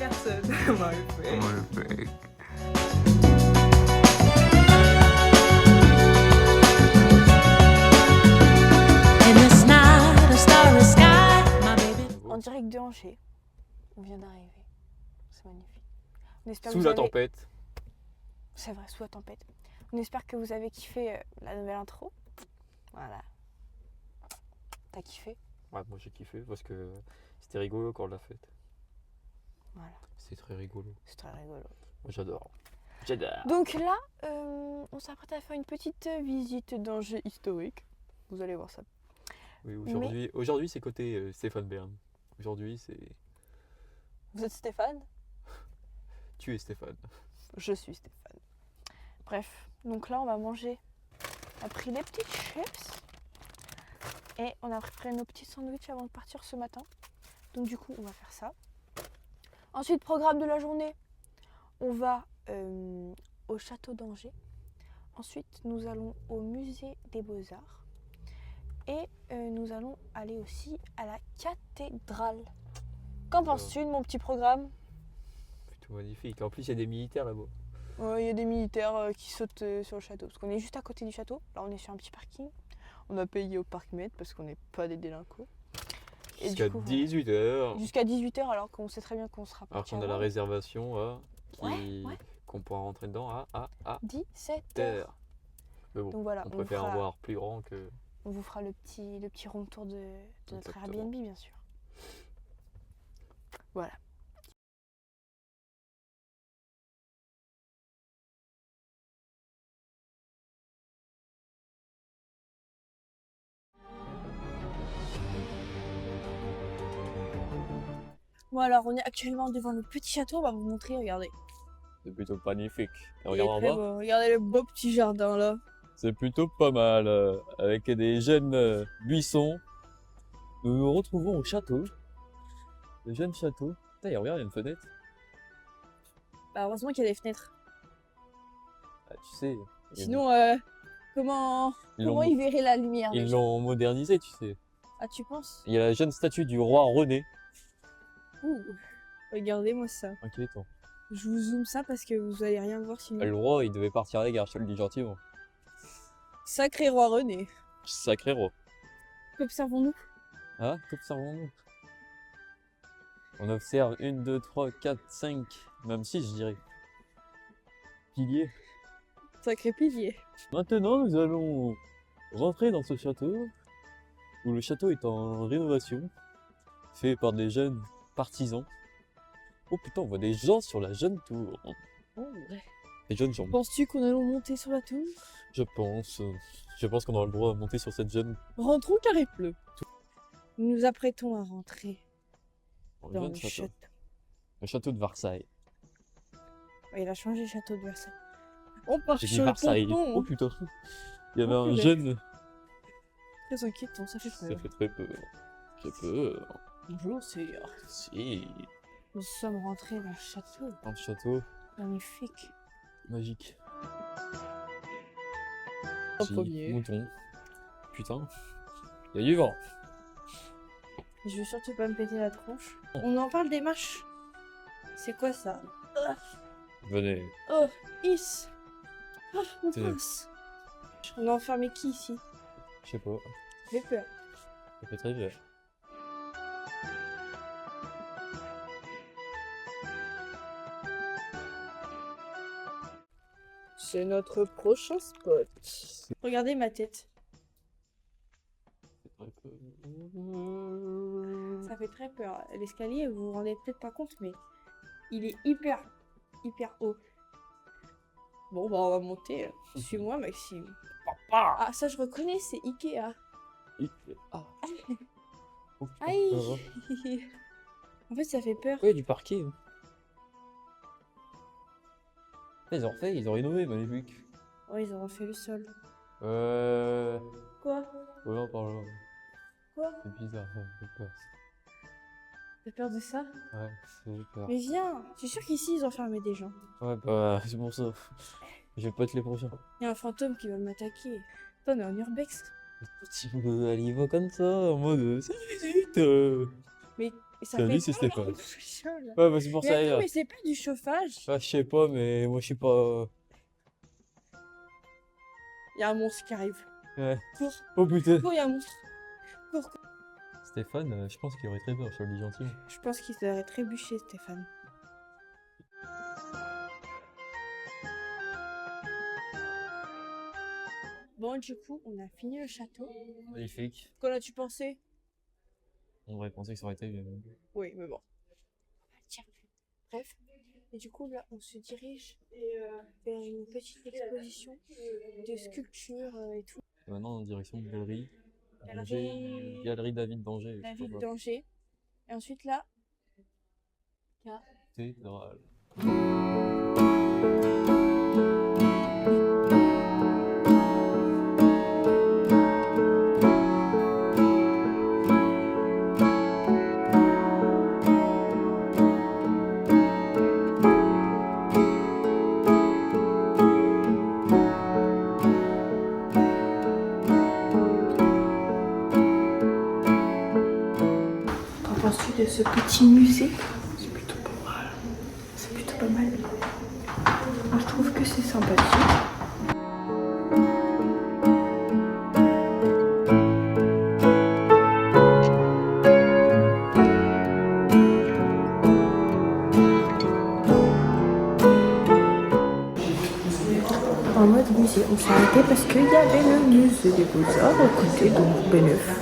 personne. Maléfique. Maléfique. En direct de Angers, on vient d'arriver. C'est magnifique. On espère que Sous vous la avez... tempête. C'est vrai, sous la tempête. On espère que vous avez kiffé la nouvelle intro. Voilà. T'as kiffé? Ouais, moi j'ai kiffé parce que c'était rigolo quand on l'a faite. Voilà. C'était très rigolo. C'est très rigolo. Moi j'adore. J'adore. Donc là, on s'apprête à faire une petite visite d'Angers historique. Vous allez voir ça. Oui, aujourd'hui c'est côté Stéphane Bern. Aujourd'hui c'est. Vous êtes Stéphane? Tu es Stéphane. Je suis Stéphane. Bref, donc là on va manger. On a pris des petites chips. Et on a préparé nos petits sandwichs avant de partir ce matin. Donc du coup on va faire ça. Ensuite, programme de la journée. On va au château d'Angers. Ensuite, nous allons au musée des Beaux-Arts. Et nous allons aller aussi à la cathédrale. Qu'en penses-tu de mon petit programme? Plutôt magnifique. En plus, il y a des militaires là-bas. Il y a des militaires qui sautent sur le château. Parce qu'on est juste à côté du château. Là, on est sur un petit parking. On a payé au parc-mètre parce qu'on n'est pas des délinquants. Jusqu'à 18h. Jusqu'à 18h, alors qu'on sait très bien qu'on sera Alors parti qu'on a la avant. réservation Ouais. qu'on pourra rentrer dedans à 17h. terre. Mais bon, Donc voilà, on préfère avoir plus grand que. On vous fera le petit room tour de notre Exactement. Airbnb, bien sûr. Voilà. Bon alors, on est actuellement devant le petit château, on va vous montrer, regardez. C'est plutôt magnifique. Et Il est regarde en très bas. beau. Regardez le beau petit jardin là. C'est plutôt pas mal. Avec des jeunes buissons. Nous nous retrouvons au château. Le jeune château. Putain, regarde, il y a une fenêtre. Bah heureusement qu'il y a des fenêtres. Ah, tu sais. il y a Sinon, comment ils verraient la lumière Ils déjà? l'ont modernisé, tu sais. Ah, tu penses? Il y a la jeune statue du roi René. Ouh, regardez-moi ça. Inquiétant. Je vous zoome ça parce que vous allez rien voir sinon. Le roi, il devait partir à la guerre, je te le dis gentiment. Sacré roi René. Sacré roi. Qu'observons-nous? Ah, qu'observons-nous? On observe 1, 2, 3, 4, 5, même 6, je dirais. Piliers. Sacré pilier. Maintenant, nous allons rentrer dans ce château, où le château est en rénovation, fait par des jeunes partisans. Oh putain, on voit des gens sur la jeune tour. Oh, ouais. Des jeunes gens. Penses-tu qu'on allons monter sur la tour? Je pense qu'on aura le droit de monter sur cette jeune. Rentrons car il pleut. Nous nous apprêtons à rentrer dans jeune le château. château. Le château de Versailles. Ouais, il a changé le château de Versailles. On part J'ai dit sur le Versailles. ponton. Oh putain. Il y avait Oh, un purée. jeune. Très inquiétant, ça fait Ça peur. fait très peur. J'ai peur. Bonjour, sire. Si. Nous sommes rentrés dans le château. Un château Magnifique. magique. En Petit premier. mouton. Putain. Il y a du vent. Je vais surtout pas me péter la tronche. On en parle des marches. C'est quoi ça? Venez. Oh, Is. Oh, mon Tenez. prince. On a enfermé qui ici? Je sais pas. J'ai peur. Ça fait très peur. C'est notre prochain spot. Regardez ma tête. Très peur. Ça fait très peur. L'escalier, vous vous rendez peut-être pas compte, mais il est hyper haut. Bon, bah on va monter. Suis-moi, Maxime. Papa. Ah, ça je reconnais, c'est Ikea. Ah. Oh, putain. Aïe. En fait, ça fait peur. Ouais, du parquet. hein. Ils ont refait, ils ont rénové, magnifique. Ouais, ils ont refait le sol. Ouais, Quoi? on parle là. Quoi? C'est bizarre, ça me fait peur. T'as peur de ça? Ouais, j'ai peur. Mais viens, je suis sûr qu'ici ils ont fermé des gens. Ouais, bah, c'est pour ça. Je vais pas être les prochains. Il y a un fantôme qui veut m'attaquer. Attends, on est en urbex. Tu veux aller y va comme ça, en mode, c'est visite. Mais Et ça Salut, fait c'est Stéphane. chaud, là. Ouais, bah c'est pour Mais ça. attends, mais c'est pas du chauffage. Ah, je sais pas, mais moi je suis pas. Il y a un monstre qui arrive. Ouais. Cours, Oh putain. cours, il y a un monstre. Cours, cours. Stéphane, je pense qu'il aurait très peur, je le dis gentiment. Je pense qu'il serait trébuché, Stéphane. Bon, du coup, on a fini le château. Magnifique. Qu'en as-tu pensé? On aurait pensé que ça aurait été. Oui, mais bon. Tiens. Bref. Et du coup, là, on se dirige vers une petite exposition de sculptures et tout. Et maintenant en direction de galerie. Galerie- Galerie David d'Angers. La ville d'Angers. Et ensuite, là, Cathédrale. qu'en penses-tu de ce petit musée? C'est plutôt pas mal. C'est plutôt pas mal. Moi, je trouve que c'est sympathique. En mode musée, on s'est arrêté parce qu'il y avait le musée des Beaux-Arts à côté, donc Béneuf.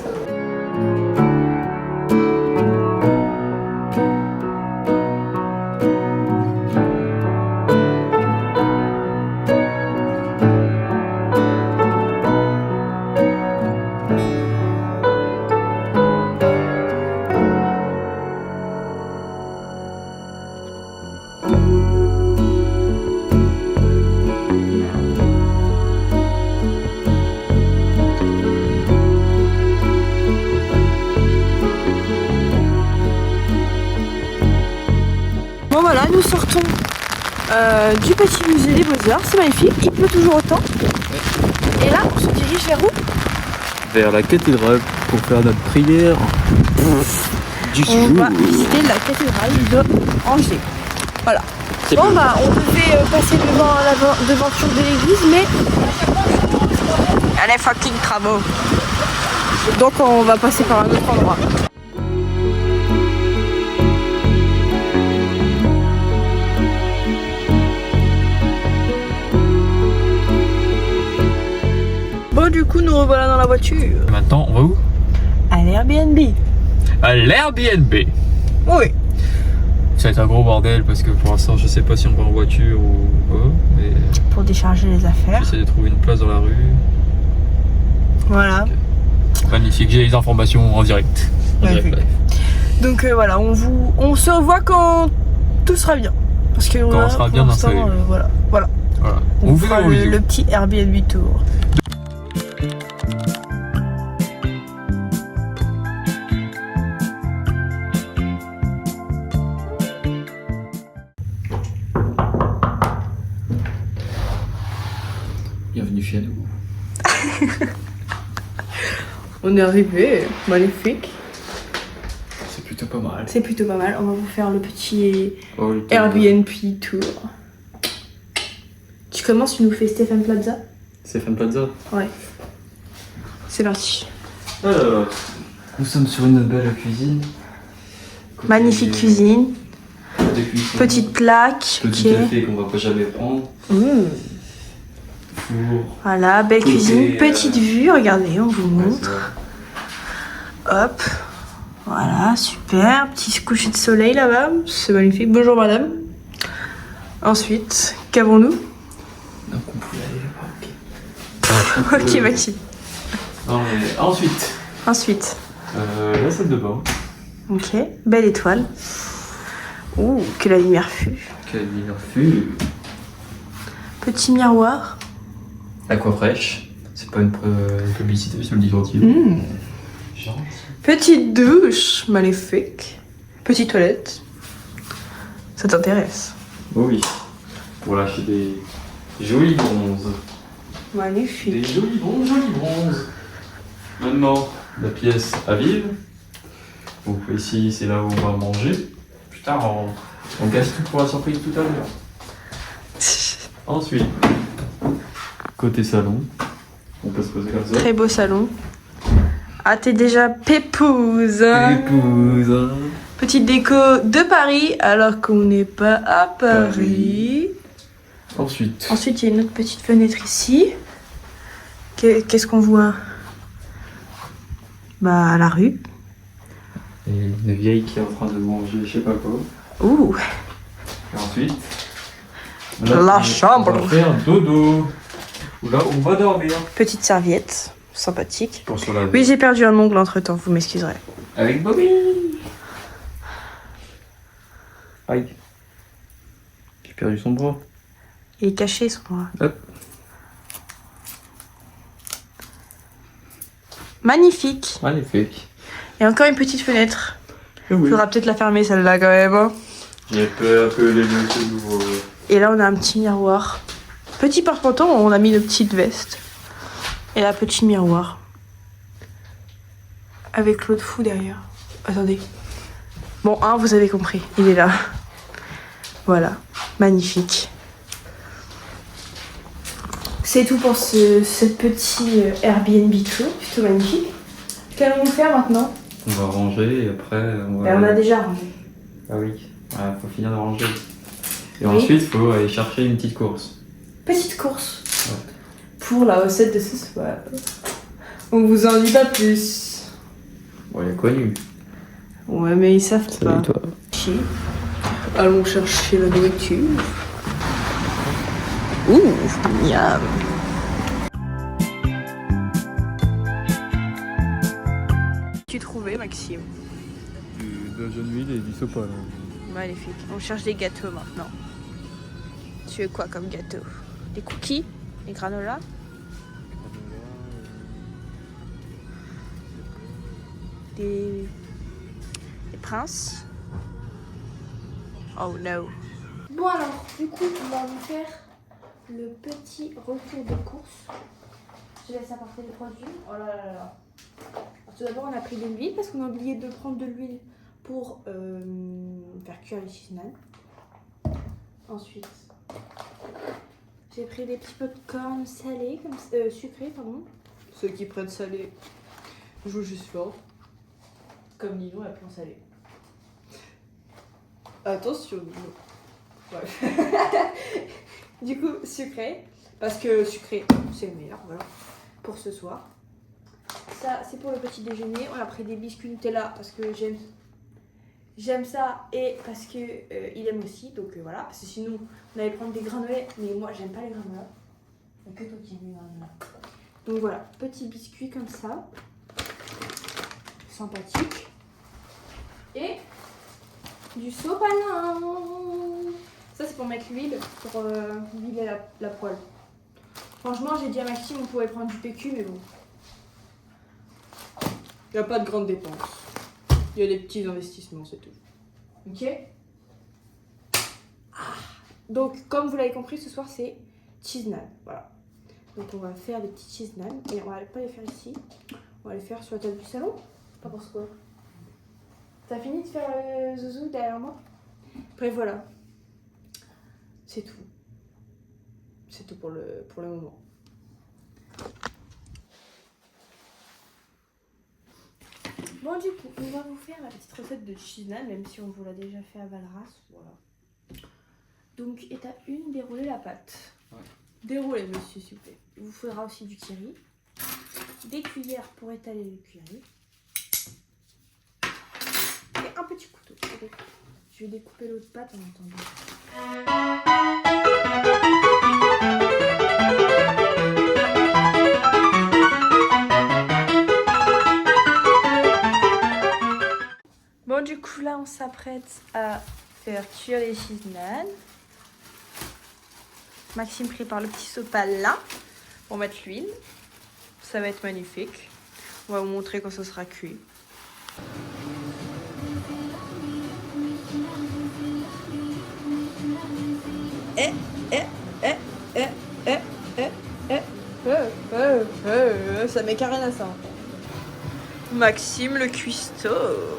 Bon voilà, nous sortons du petit musée des Beaux-Arts, c'est magnifique, il pleut toujours autant. Et là, on se dirige vers où? Vers la cathédrale pour faire notre prière du On va visiter la cathédrale de Angers. Voilà. Bon bah, on devait passer devant la devanture de l'église, mais elle est fucking travaux. Donc on va passer par un autre endroit. Bon, du coup, nous revoilà dans la voiture. Maintenant, on va où? À l'Airbnb. À l'Airbnb. Oui. Ça va être un gros bordel parce que pour l'instant, je sais pas si on va en voiture ou quoi, mais Pour décharger les affaires. j'essaie de trouver une place dans la rue. Voilà. Magnifique, j'ai les informations en direct. Magnifique. Donc voilà, on se revoit quand tout sera bien. Parce que Quand on sera bien installé. Voilà. Voilà. On On vous fait fera des vidéos. le petit Airbnb tour. Bienvenue chez nous. On est arrivé, magnifique. C'est plutôt pas mal. C'est plutôt pas mal. On va vous faire le petit Oh, le Airbnb tour. Tu commences, tu nous fais Stéphane Plaza? Stéphane Plaza. Ouais. C'est parti. Alors, nous sommes sur une belle cuisine. Côté- Magnifique cuisine. côté cuisson. Petite plaque. Petit Ok. café qu'on va pas jamais prendre. Four. Voilà, belle Côté, cuisine. Petite vue, regardez, on vous Ouais, montre. Hop. Voilà, super. Petit coucher de soleil là-bas. C'est magnifique. Bonjour madame. Ensuite, qu'avons-nous? donc on pouvait aller là-bas, ok. Ok, Maxime. Non, mais ensuite, Ensuite, la salle de bain. ok. Belle étoile. Ouh, que la lumière fut. Quelle lumière fut. Petit miroir. Aqua fraîche. C'est pas une publicité, je te le dis gentil. Gentil. Petite douche. Magnifique. Petite toilette. Ça t'intéresse? Oh oui. Pour lâcher des jolis bronzes. Des Magnifique. jolis bronzes. Maintenant, la pièce à vivre. Donc ici, c'est là où on va manger. Putain, on casse tout pour la surprise tout à l'heure. Ensuite, côté salon, on peut se poser comme ça. Très beau salon. Ah, t'es déjà pépouse. Hein. Épouse, hein. Petite déco de Paris alors qu'on n'est pas à Paris. Ensuite, Ensuite, il y a une autre petite fenêtre ici. Qu'est-ce qu'on voit? Bah, la rue. et une vieille qui est en train de manger je sais pas quoi. Ouh, Et ensuite, La chambre. On va faire dodo. Ou là, on va dormir. petite serviette, sympathique. Pour se laver. Oui, j'ai perdu un ongle entre temps, vous m'excuserez. Avec Bobby. Aïe. J'ai perdu son bras. Il est caché, son bras. Hop. Magnifique. Magnifique. Et encore une petite fenêtre. Oui. Faudra peut-être la fermer celle-là quand même. Hein. J'ai peur que les lieux se nouveau. Et là, on a un petit miroir. Petit porte-manteau, on a mis nos petites vestes. Et là, petit miroir. Avec Claude Fou derrière. Attendez. Bon, vous avez compris. Il est là. Voilà. Magnifique. C'est tout pour ce petit Airbnb tour. Plutôt magnifique. Qu'allons-nous faire maintenant? On va ranger et après on va... On a déjà rangé. Ah oui, faut finir de ranger. Et Oui. ensuite, il faut aller chercher une petite course. Petite course. Ouais. Pour la recette de ce soir. On vous en dit pas plus. Bon, elle est connue. Ouais, mais ils savent pas. toi. Allons chercher la nourriture. Ouh, miam. Tu trouvais, Maxime? De la jeune huile et du sopal. Magnifique. On cherche des gâteaux maintenant. Tu veux quoi comme gâteau? Des cookies? Des granolas? Des princes? Oh no. Bon alors, du coup, on va vous faire le petit retour de course. Je laisse apporter les produits. Oh là là là. Alors, tout d'abord, on a pris de l'huile parce qu'on a oublié de prendre de l'huile pour faire cuire les cheese naan. Ensuite, j'ai pris des petits popcorn salés, sucrés, pardon. Ceux qui prennent salé, jouent juste fort. Comme Nino, elle prend salé. Attention, Nino. Ouais. Du coup, sucré. Parce que sucré, c'est le meilleur, voilà. Pour ce soir. Ça, c'est pour le petit déjeuner. On a pris des biscuits Nutella parce que j'aime ça et parce que il aime aussi. Donc voilà. Parce que sinon, on allait prendre des granulés. Mais moi, j'aime pas les granolas. Il n'y a que toi qui aimes les granolas. Donc voilà, petit biscuit comme ça. Sympathique. Et du sopalin. Ça, c'est pour mettre l'huile, pour huiler la poêle. Franchement, j'ai dit à Maxime, on pourrait prendre du PQ, mais bon. Il n'y a pas de grandes dépenses. Il y a des petits investissements, c'est tout. Ok. Donc, comme vous l'avez compris, ce soir, c'est cheese naan. Voilà. Donc, on va faire des petits cheese naan. Et on va pas les faire ici. On va les faire sur la table du salon. Pas pour ce quoi. T'as fini de faire le zouzou derrière moi? Après, voilà. C'est tout. C'est tout pour le moment. Bon, du coup, on va vous faire la petite recette de cheese naan, même si on vous l'a déjà fait à Valras. Voilà. Donc, étape 1, dérouler la pâte. Ouais. Déroulez, monsieur, s'il vous plaît. Il vous faudra aussi du curry, des cuillères pour étaler le curry, et un petit couteau. Je vais découper l'autre pâte en attendant. Bon, du coup, là, on s'apprête à faire cuire les cheese naan. Maxime prépare le petit sopal là pour mettre l'huile. Ça va être magnifique. On va vous montrer quand ça sera cuit. Ça met carré à ça. Maxime le cuistot.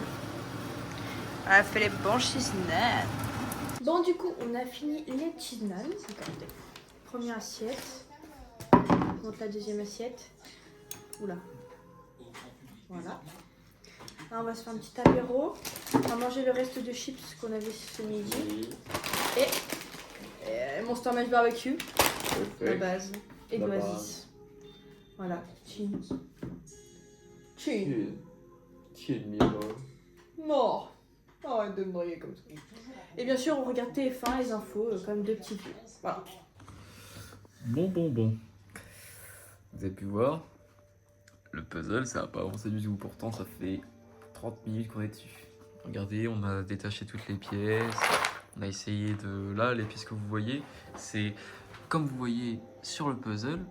On a fait les bons cheese nan. Bon, du coup, on a fini les cheese nan. Regardez. Première assiette. On monte la deuxième assiette. Oula. Voilà. Là, on va se faire un petit apéro. On va manger le reste de chips qu'on avait ce midi. Et Monster Mash Barbecue. La base. Et La d'Oasis. Voilà. Chin. Chin. Mort. Arrête de me briller comme ça. Et bien sûr, on regarde TF1, les infos, comme deux petits vieux. Voilà. Bon. Vous avez pu voir, le puzzle, ça n'a pas avancé du tout. Pourtant, ça fait 30 minutes qu'on est dessus. Regardez, on a détaché toutes les pièces. On a essayé de... Là, les pièces que vous voyez, c'est comme vous voyez sur le puzzle,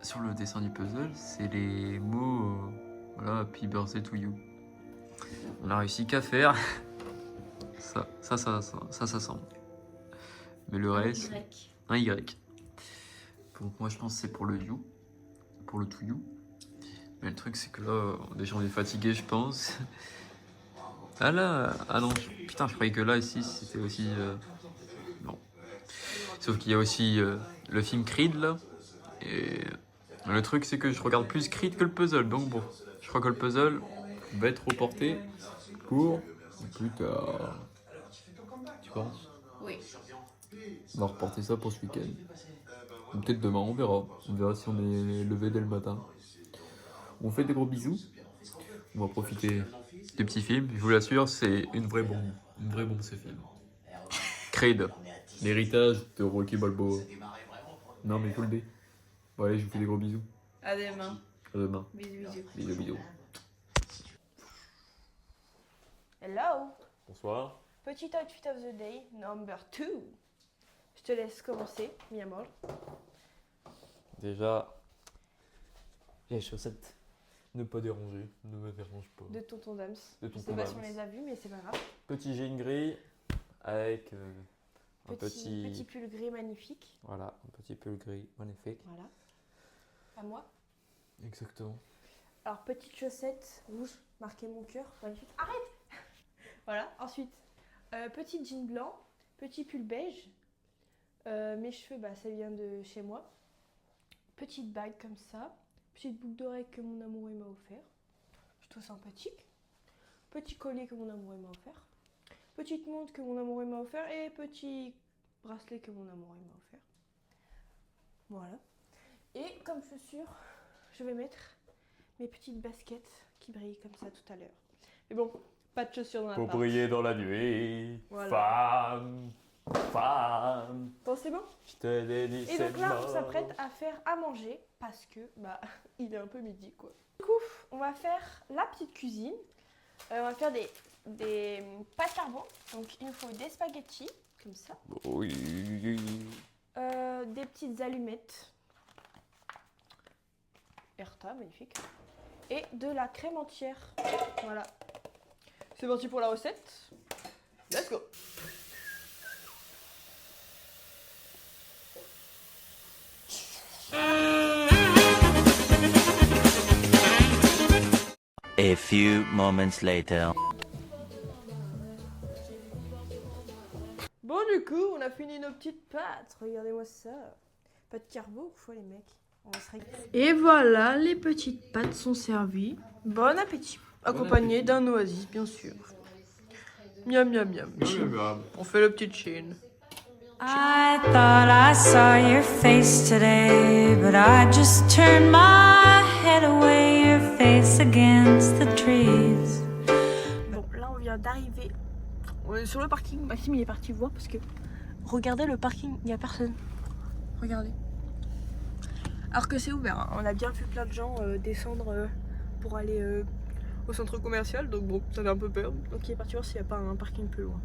sur le dessin du puzzle, c'est les mots, voilà, Happy Birthday to you. On a réussi qu'à faire ça semble. Mais le reste, un Y. Donc moi je pense que c'est pour le you, pour le to you. Mais le truc c'est que là, déjà on est fatigué je pense. Ah là, ah non, putain je croyais que là ici c'était aussi... Non. Sauf qu'il y a aussi le film Creed là. Et le truc c'est que je regarde plus Creed que le puzzle. Donc bon, je crois que le puzzle va être reporté pour plus tard. Tu penses? Oui. On va reporter ça pour ce week-end. Ou peut-être demain, on verra. On verra si on est levé dès le matin. On fait des gros bisous. On va profiter des petits films. Je vous l'assure, c'est une vraie bombe. Une vraie bombe ce film. Creed, l'héritage de Rocky Balboa. Non mais il faut le dé. Bon allez, je vous fais des gros bisous. À demain. À demain. Bisous. Bisous. Hello. Bonsoir. Petit outfit of the day, number 2. Je te laisse commencer, mi amor. Déjà, les chaussettes. Ne pas déranger, ne me dérange pas. De Tonton Dams. De Je Tonton sais pas si on Dams. les a vus, mais c'est pas grave. Petit jean gris avec un Petit pull gris magnifique. Voilà, un petit pull gris magnifique. Voilà. À moi. Exactement. Alors, petite chaussette rouge, marqué mon cœur. Magnifique. Arrête. Voilà. Ensuite, petit jean blanc, petit pull beige. Mes cheveux, bah, ça vient de chez moi. Petite bague comme ça. Petite boucle d'oreille que mon amoureux m'a offert. Plutôt sympathique. Petit collier que mon amoureux m'a offert. Petite montre que mon amoureux m'a offert. Et petit bracelet que mon amoureux m'a offert. Voilà. Et comme chaussures, je vais mettre mes petites baskets qui brillent comme ça tout à l'heure. Mais bon, pas de chaussures dans la Pour part. briller dans la nuit, Voilà. femme, Bon, c'est bon. je te dédie Et cette donc là, on mort. s'apprête à faire à manger parce que bah il est un peu midi quoi. Du coup, on va faire la petite cuisine. On va faire des pâtes carbo. Donc il nous faut des spaghettis comme ça, Oui. des petites allumettes, Erta, magnifique, et de la crème entière. Voilà. C'est parti pour la recette. Let's go. A few moments later. Bon, du coup, on a fini nos petites pâtes. Regardez-moi ça. Pâtes carbo, quoi, les mecs. On va se régaler. Et voilà, les petites pâtes sont servies. Bon appétit. Accompagné d'un oasis, bien sûr. Miam, miam, miam. On fait le petit chin. I thought I saw your face today, but I just turned my head away, your face against the trees. Bon, là, on vient d'arriver. On est sur le parking. Maxime, il est parti voir parce que... Regardez le parking, il n'y a personne. Regardez. Alors que c'est ouvert, hein. On a bien vu plein de gens descendre pour aller au centre commercial. Donc bon, ça fait un peu peur. Donc il est parti voir s'il n'y a pas un parking plus loin.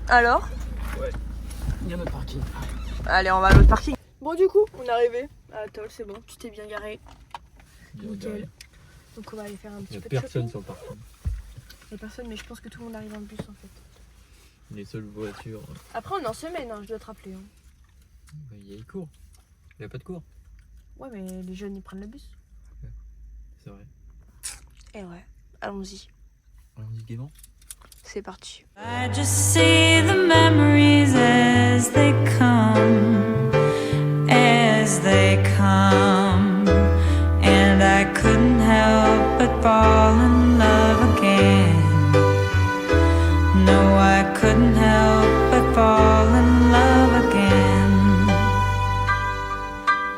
Alors? Ouais, il y a notre parking. Allez, on va à l'autre parking. Bon, du coup, on est arrivé à Atoll, c'est bon. Tu t'es bien garé. Nickel. Donc on va aller faire un petit Il n'y peu a de personne shopping. sur le parking. Il n'y a personne, mais je pense que tout le monde arrive en bus en fait. Les seules voitures. Après, on est en semaine, hein, je dois te rappeler. Hein. Il y a les cours. Il n'y a pas de cours. Ouais, mais les jeunes ils prennent le bus. C'est vrai. Et ouais, allons-y. On dit gaiement. C'est parti. I just see the memories as they come, and I couldn't help but fall in love again. No, I couldn't help but fall in love again.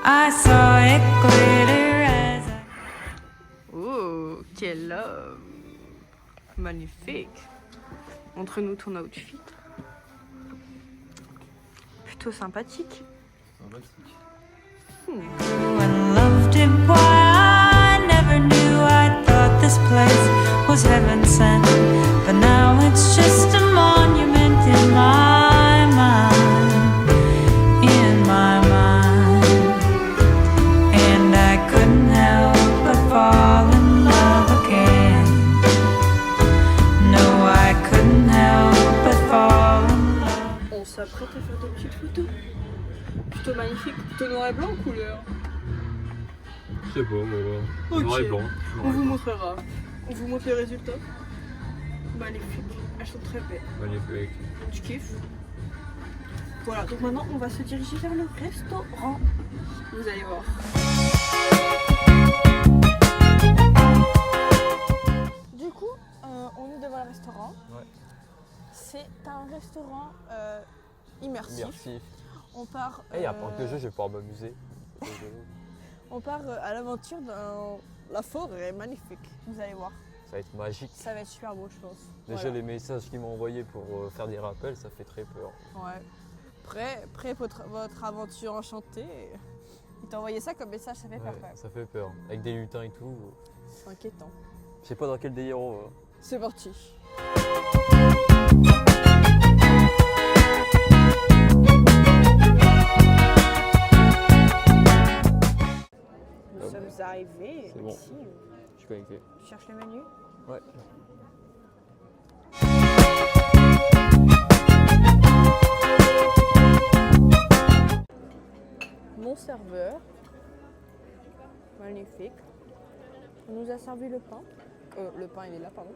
I saw it glitter as I... Oh, quel homme! Magnifique! Montre-nous ton outfit. Plutôt sympathique. and loved it. Why I never knew. I thought this place was heaven sent, but now it's just a monument in my mind, in my mind. And I couldn't help but fall in love again. No, I couldn't help but fall in love. On s'apprête à faire des petites photos. Plutôt magnifique, plutôt noir et blanc ou couleur? Je sais pas, on va voir. Ok. Noir et blanc. On vous montrera. On vous montre les résultats. Magnifique. Elles sont très belles. Magnifique. Tu kiffes? Voilà, donc maintenant on va se diriger vers le restaurant. Vous allez voir. Du coup, on est devant le restaurant. Ouais. C'est un restaurant immersif. Merci. On part. Et après que jeu, je vais pouvoir m'amuser. On part à l'aventure dans la forêt magnifique. Vous allez voir. Ça va être magique. Ça va être super beau, je pense. Déjà, Voilà. les messages qu'ils m'ont envoyés pour faire des rappels, ça fait très peur. Ouais. Prêt votre aventure enchantée. Il t'a envoyé ça comme message, ça fait peur Ouais, quand même. ça fait peur. Avec des lutins et tout. C'est inquiétant. Je sais pas dans quel délire on va. C'est parti. Nous sommes arrivés. C'est bon. Ici. Je suis connecté. Tu cherches le menu? Ouais. Mon serveur. Magnifique. On nous a servi le pain. Le pain, il est là, pardon.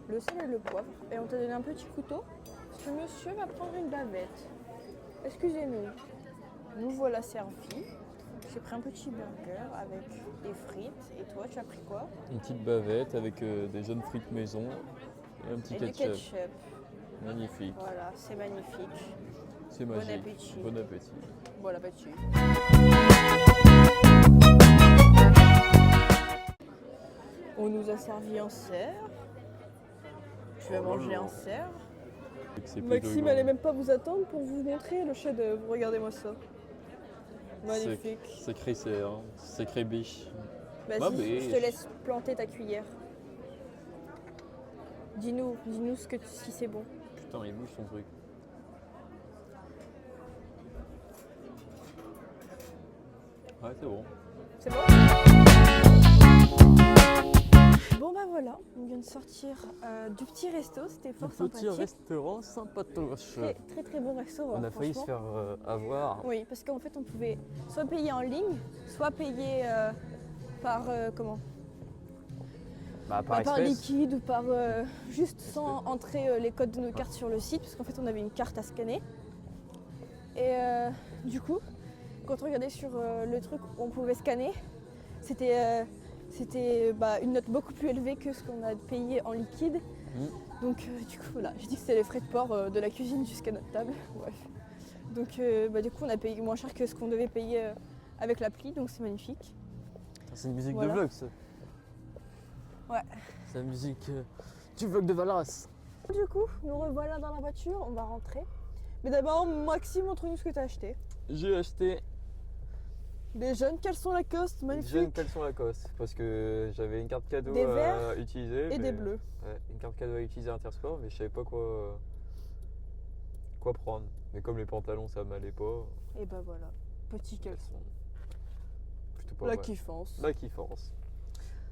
Le sel et le poivre. Et on t'a donné un petit couteau. Parce que monsieur va prendre une bavette. Excusez-nous. Nous voilà servis. J'ai pris un petit burger avec des frites. Et toi, tu as pris quoi? Une petite bavette avec des jeunes frites maison et un petit Et du ketchup. ketchup. Magnifique. Voilà, c'est magnifique. C'est Bon magique. appétit. Bon appétit. Bon appétit. On nous a servi en serre. Tu vas manger en serre. C'est plutôt Maxime grand. allait même pas vous attendre pour vous montrer le chef-d'œuvre. Regardez-moi ça. Magnifique. Sacré serre, hein. Sacré biche. Vas-y, Ma biche. je te laisse planter ta cuillère. Dis-nous si c'est bon. Putain, il bouge son truc. Ouais, c'est bon. C'est bon? Bon bah voilà, on vient de sortir du petit resto, c'était fort Petit sympathique. restaurant sympatoche. Très très bon resto. On a failli se faire avoir. Oui, parce qu'en fait on pouvait soit payer en ligne, soit payer par comment? Bah, Par Express. liquide ou par juste sans entrer les codes de nos cartes sur le site, parce qu'en fait on avait une carte à scanner. Et du coup, quand on regardait sur le truc où on pouvait scanner, c'était une note beaucoup plus élevée que ce qu'on a payé en liquide. Donc du coup voilà, j'ai dit que c'était les frais de port de la cuisine jusqu'à notre table. Bref. Donc du coup on a payé moins cher que ce qu'on devait payer avec l'appli, donc c'est magnifique. C'est une musique Voilà. de vlog, ça. Ouais. C'est la musique du vlog de Valras. Du coup, nous revoilà dans la voiture, on va rentrer. Mais d'abord, Maxime, montre-nous ce que tu as acheté. J'ai acheté Des jeunes caleçons Lacoste, une jeune magnifique. caleçon Lacoste parce que j'avais une carte cadeau Des à verts utiliser. Et des bleus. Ouais, une carte cadeau à utiliser à Intersport, mais je savais pas quoi prendre. Mais comme les pantalons ça m'allait pas, Et bah voilà, petit caleçon. plutôt pas La mal. kiffance. La kiffance.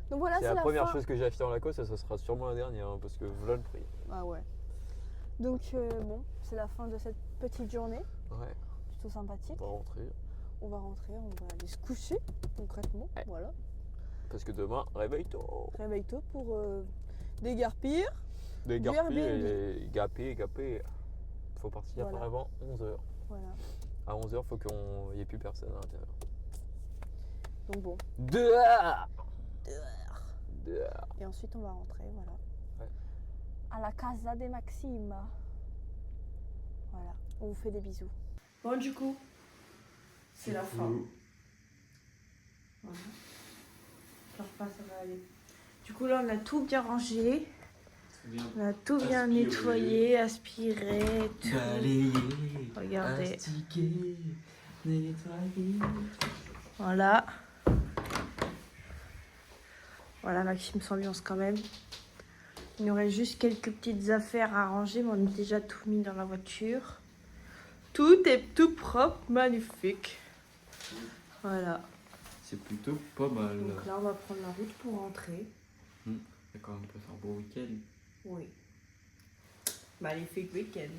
Donc voilà, C'est c'est la la première fin. chose que j'ai acheté en Lacoste et ça sera sûrement la dernière hein, parce que voilà le prix. Ah ouais. Donc bon, c'est la fin de cette petite journée, Ouais, plutôt sympathique. on va rentrer. On va rentrer, on va aller se coucher concrètement. Ouais. Voilà. Parce que demain, réveille tôt. Réveille tôt pour Déguerpir. Dégarpé Airbnb. et gapé. Faut partir Voilà. avant 11h. Voilà. À 11h, faut qu'il n'y ait plus personne à l'intérieur. Donc bon. Dehors. Et ensuite on va rentrer, voilà. Ouais. À la Casa de Maxime. Voilà. On vous fait des bisous. Bon du coup, c'est la fin. Voilà. J'espère pas ça va aller. Du coup là on a tout bien rangé. On a tout bien Aspiré. nettoyé, aspiré, tout. Balayer, Regardez. astiquer, nettoyer. Voilà. Voilà, Maxime s'ambiance quand même. Il y aurait juste quelques petites affaires à ranger, mais on a déjà tout mis dans la voiture. Tout est tout propre, magnifique. Voilà. C'est plutôt pas mal. Donc là, on va prendre la route pour rentrer. D'accord, on peut faire un beau week-end. Oui. Magnifique week-end.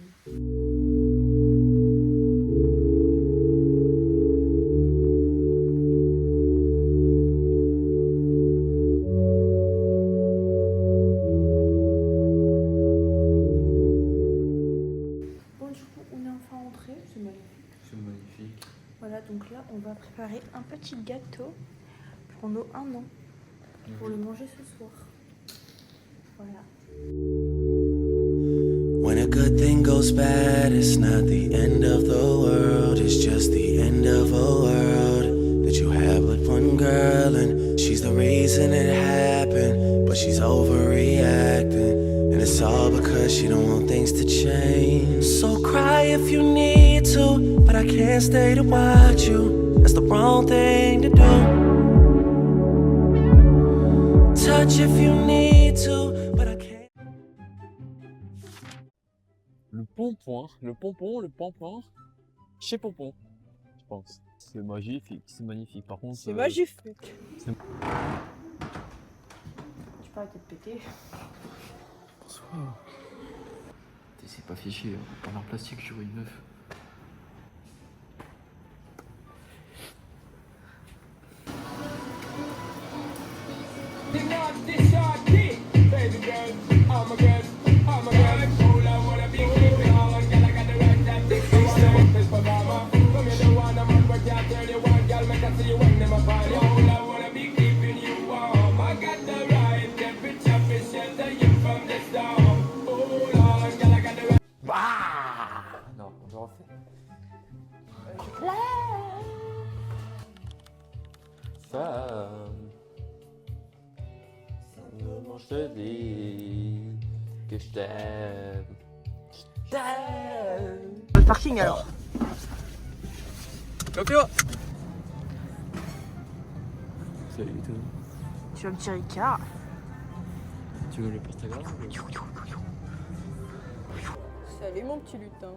Bon, du coup, on est enfin rentré. C'est magnifique. C'est magnifique. Voilà, donc là, on va préparer un petit gâteau pour nos 1 an. Pour le manger ce soir. Voilà. When a good thing goes bad, it's not the end of the world, it's just the end of a world that you have with one girl, and she's the reason it happened, but she's overreacting, and it's all because she don't want things to change. So cry if you need to, but I can't stay to watch you, that's the wrong thing to do. Touch if you need to, but I can't. Le pompon, chez Pompon, je pense. C'est magnifique, c'est magnifique. Par contre, C'est magnifique. c'est- Tu peux arrêter de péter. Bonsoir. C'est pas fiché, en en plastique, j'aurais une meuf. Non, on va refaire. Femme, comment je te dis que je t'aime. Je t'aime. Le parking alors. Tokyo. Salut toi. Tu as un petit Ricard. Tu veux le Instagram? Salut mon petit lutin.